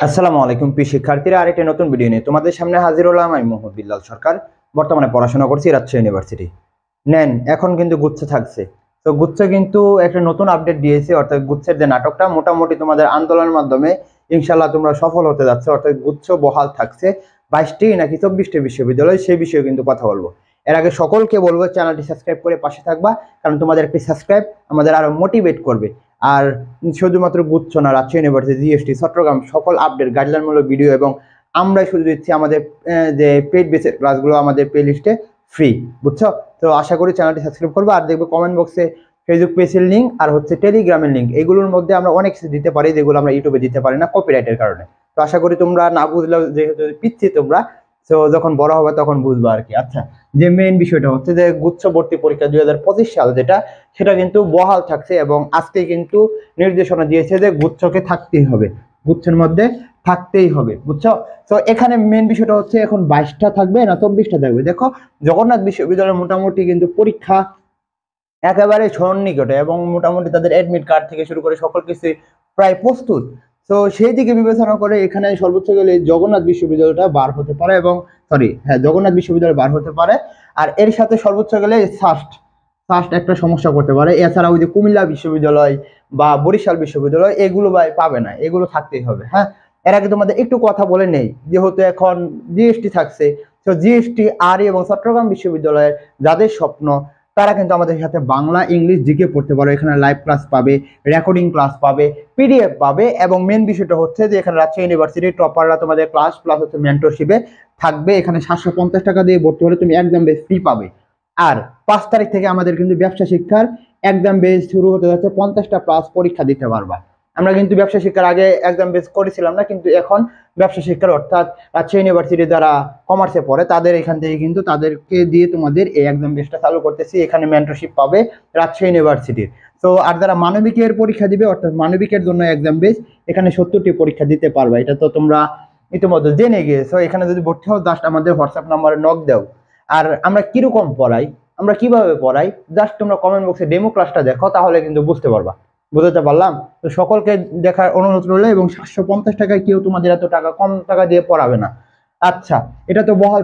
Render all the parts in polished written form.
আসসালামু আলাইকুম প্রিয় শিক্ষার্থীরা, আরেকটি নতুন ভিডিও নিয়ে তোমাদের সামনে হাজির হলাম। আমি মোহাম্মদ বিল্লাল সরকার। বর্তমানে পড়াশোনা করছি রাজশাহী ইউনিভার্সিটি। নেন, এখন কিন্তু গুচ্ছ থাকছে। তো গুচ্ছ কিন্তু একটা নতুন আপডেট দিয়েছে, অর্থাৎ গুচ্ছের যে নাটকটা মোটামুটি তোমাদের আন্দোলনের মাধ্যমে ইনশাল্লাহ তোমরা সফল হতে যাচ্ছে। অর্থাৎ গুচ্ছ বহাল থাকছে 22টি নাকি 24টি বিশ্ববিদ্যালয়, সেই বিষয়ে কিন্তু কথা বলবো। এর আগে সকলকে বলবো চ্যানেলটি সাবস্ক্রাইব করে পাশে থাকবা, কারণ তোমাদের একটি সাবস্ক্রাইব আমাদের আরো মোটিভেট করবে। আর শুধুমাত্র গুচ্ছ না, রাজশাহী ইউনিভার্সিটি, জিএসটি, চট্টগ্রাম সকল আপডেট গাইডলাইনমূলক ভিডিও এবং আমরাই শুধু দিচ্ছি আমাদের যে পেইড বেসের ক্লাসগুলো আমাদের প্লে লিস্টে ফ্রি, বুঝছো? তো আশা করি চ্যানেলটি সাবস্ক্রাইব করবে। আর দেখবে কমেন্ট বক্সে ফেসবুক পেজের লিঙ্ক আর হচ্ছে টেলিগ্রামের লিঙ্ক, এগুলোর মধ্যে আমরা অনেক কিছু দিতে পারি যেগুলো আমরা ইউটিউবে দিতে পারি না কপিরাইটের কারণে। তো আশা করি তোমরা না বুঝলেও, যেহেতু পিচ্ছি তোমরা, তো যখন বড় হবে তখন বুঝবো আর কি। আচ্ছা, যে মেইন বিষয়টা হচ্ছে যে গুচ্ছ ভর্তি পরীক্ষা 2025 সাল যেটা, সেটা কিন্তু বহাল থাকছে এবং আজকে কিন্তু নির্দেশনা দিয়েছে যে গুচ্ছকে থাকতেই হবে, গুচ্ছের মধ্যে থাকতেই হবে, বুঝছো? তো এখানে মেন বিষয়টা হচ্ছে এখন 22টা থাকবে না 24টা থাকবে। দেখো, জগন্নাথ বিশ্ববিদ্যালয়ের মোটামুটি কিন্তু পরীক্ষা একেবারে সন্নিকটে এবং মোটামুটি তাদের অ্যাডমিট কার্ড থেকে শুরু করে সকল কিছু প্রায় প্রস্তুত। তো সেই দিকে বিবেচনা করে এখানে সর্বোচ্চ গেলে জগন্নাথ বিশ্ববিদ্যালয়টা বার হতে পারে, এবং জগন্নাথ বিশ্ববিদ্যালয় বার হতে পারে। আর এর সাথে সর্বোচ্চ গেলে ফার্স্ট ফার্স্ট একটা সমস্যা করতে পারে। এছাড়া ওই যে কুমিল্লা বিশ্ববিদ্যালয় বা বরিশাল বিশ্ববিদ্যালয়, এগুলো পাবে না, এগুলো থাকতেই হবে। হ্যাঁ, এর আগে তোমাদের একটু কথা বলে নেই, যেহেতু এখন জিএসটি থাকছে, তো জিএসটি আরই এবং চট্টগ্রাম বিশ্ববিদ্যালয়ের যাদের স্বপ্ন, তারা কিন্তু আমাদের সাথে বাংলা ইংলিশ জিকে পড়তে পারো। এখানে লাইভ ক্লাস পাবে, রেকর্ডিং ক্লাস পাবে, পিডিএফ পাবে, এবং মেন বিষয়টা হচ্ছে যে এখানে রাজশাহী ইউনিভার্সিটির টপাররা তোমাদের ক্লাস প্লাস হচ্ছে মেন্টরশিপে থাকবে। এখানে 750 টাকা দিয়ে ভর্তি হলে তুমি একদম বেশ ফ্রি পাবে। আর 5 তারিখ থেকে আমাদের কিন্তু ব্যবসা শিক্ষার একদম বেশ শুরু হতে যাচ্ছে, 50টা প্লাস পরীক্ষা দিতে পারবা। আমরা কিন্তু ব্যবসা শিক্ষার আগে একদম বেশ করেছিলাম না, কিন্তু এখন ব্যবসা শিক্ষার অর্থাৎ রাজশাহী ইউনিভার্সিটি যারা কমার্সে পড়ে তাদের এখান থেকে কিন্তু তাদেরকে দিয়ে তোমাদের এই একদম বেশটা চালু করতেছি। এখানে মেন্টরশিপ পাবে রাজশাহী ইউনিভার্সিটির। তো আর যারা মানবিকের পরীক্ষা দিবে, অর্থাৎ মানবিকের জন্য এক্সাম বেস, এখানে 70টি পরীক্ষা দিতে পারবে। এটা তো তোমরা ইতিমধ্যে জেনে গিয়েছো। এখানে যদি ভর্তি হও, জাস্ট আমাদের হোয়াটসঅ্যাপ নাম্বারে নক দাও। আর আমরা কিরকম পড়াই, আমরা কিভাবে পড়াই, জাস্ট তোমরা কমেন্ট বক্সে ডেমো ক্লাসটা দেখো, তাহলে কিন্তু বুঝতে পারবা। বুঝতে পারলাম? তো সকলকে দেখার অনুরোধ রইল, এবং 750 টাকায় কেউ তোমাদের এত টাকা কম টাকা দিয়ে পড়াবে না। আচ্ছা, এটা তো বহাল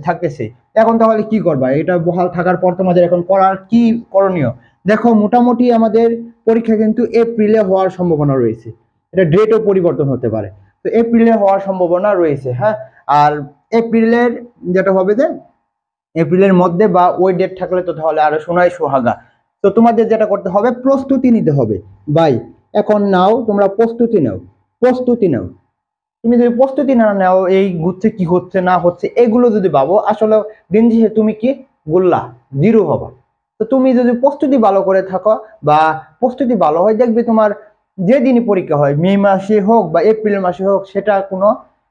থাকতেছে। এখন তাহলে কি করবা? এটা বহাল থাকার পর তোমাদের এখন করার কি করণীয়? দেখো, মোটামুটি আমাদের পরীক্ষা কিন্তু এপ্রিলে হওয়ার সম্ভাবনা রয়েছে। এটা ডেটও পরিবর্তন হতে পারে, তো এপ্রিলে হওয়ার সম্ভাবনা রয়েছে। হ্যাঁ, আর এপ্রিলের যেটা হবে যে এপ্রিলের মধ্যে বা ওই ডেট থাকলে তো তাহলে আরো সোনাই সোহাগা। তো তোমাদের যেটা করতে হবে, প্রস্তুতি নিতে হবে ভাই। এখন নাও, তোমরা প্রস্তুতি নাও, প্রস্তুতি নাও। তুমি যদি প্রস্তুতি না নাও, এই ঘুরছে কি হচ্ছে না হচ্ছে এগুলো যদি ভাবো, আসলে দিন শেষে তুমি কি গোল্লা জিরো হবা। তো তুমি যদি প্রস্তুতি ভালো করে থাকো বা প্রস্তুতি ভালো হয়, দেখবে তোমার যেদিনই পরীক্ষা হয়, মে মাসে হোক বা এপ্রিল মাসে হোক, সেটা কোনো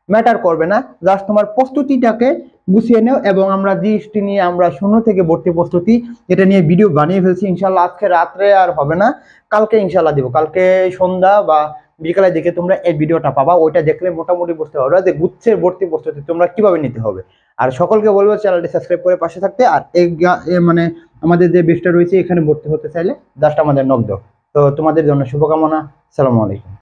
ম্যাটার করবে না। জাস্ট তোমার প্রস্তুতিটাকে গুছিয়ে নাও। এবং আমরা জিএসটি নিয়ে আমরা শূন্য থেকে ভর্তি প্রস্তুতি, এটা নিয়ে ভিডিও বানিয়ে ফেলছি। ইনশাল্লাহ আজকে রাত্রে আর হবে না, কালকে ইনশাল্লাহ দিব। কালকে সন্ধ্যা বা বিকালের দিকে তোমরা এই ভিডিওটা পাবা। ওইটা দেখলে মোটামুটি বুঝতে পারবে যে গুচ্ছের ভর্তি প্রস্তুতি তোমরা কিভাবে নিতে হবে। আর সকলকে বলবো চ্যানেলটি সাবস্ক্রাইব করে পাশে থাকতে। আর এই মানে আমাদের যে বেসটা রয়েছে, এখানে ভর্তি হতে চাইলে জাস্ট আমাদের নক দাও। তো তোমাদের জন্য শুভকামনা। আসসালামু আলাইকুম।